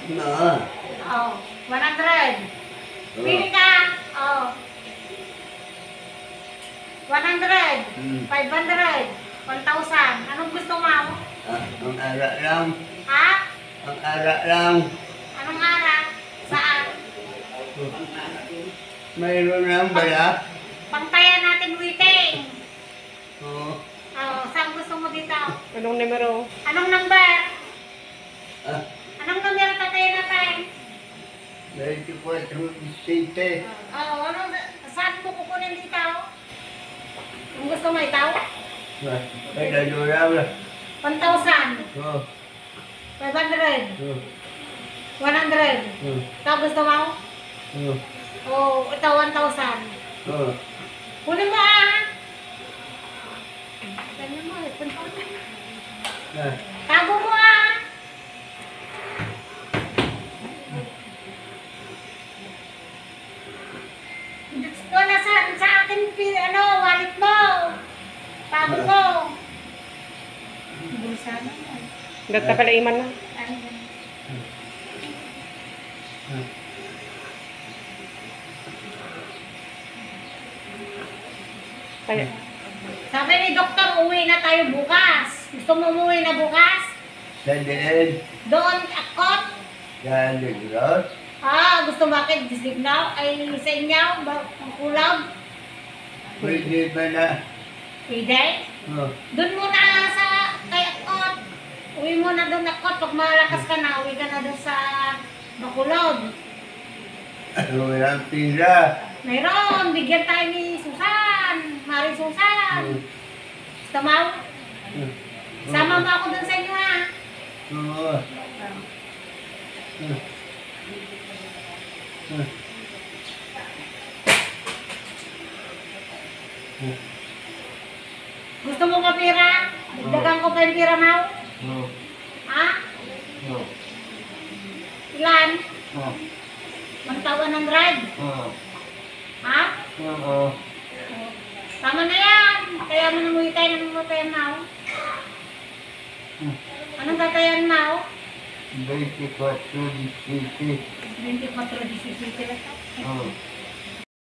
Na. Oh, 100. Pili ka. Oh. 100. 500. 1,000. Anong gusto mo? Ang ara lang. Ha? Ang ara lang. Anong araw? Saan? Mayroon lang bala. Pangtayan natin waiting. Oo. Oh, saan gusto mo dito? Anong numero? Anong number? Ah, Anong numero tatayin natin? 24 City. Oh, saan mo kukunin dito? Kung gusto mo itaw? Ay, dadura lang. 1,000. Oo. 500. 100. Ito gusto mo? Oh, ito 1,000. Oo. Kunin mo Ganyan mo, punta mo. Tago mo Wala sa akin, wallet mo. Tago mo. Bulsa naman. Gat ka pala iman na. Ano ganun? Kaya, Sabi ni Doktor, uwi na tayo bukas. Gusto mo umuwi na bukas? Sa diin. Doon akot? Sa ligros. Gusto bakit disignaw? Ay, sa inyo, ang kulab? Pwede ba na? Pwede? Oo. Doon muna sa kay akot. Uwi mo na doon akot. Pag malakas ka na, uwi ka na doon sa Bakulog. Walang pila. Mayroon, bigyan tayo ni Susan. Mari Susan. Gusto mo? Sama mo ako doon sa inyo Oo. Gusto mo ka pira? Dagdagan ko pa yung pira mo? Oo. Ha? Oo. Ilan? Oo. 1,100? Oo. Ha? Oo. Tama na yan. Kaya mo namuhi tayo ng tatayan mo. Anong tatayan mo? 24 City. 24 17 lang. Oo.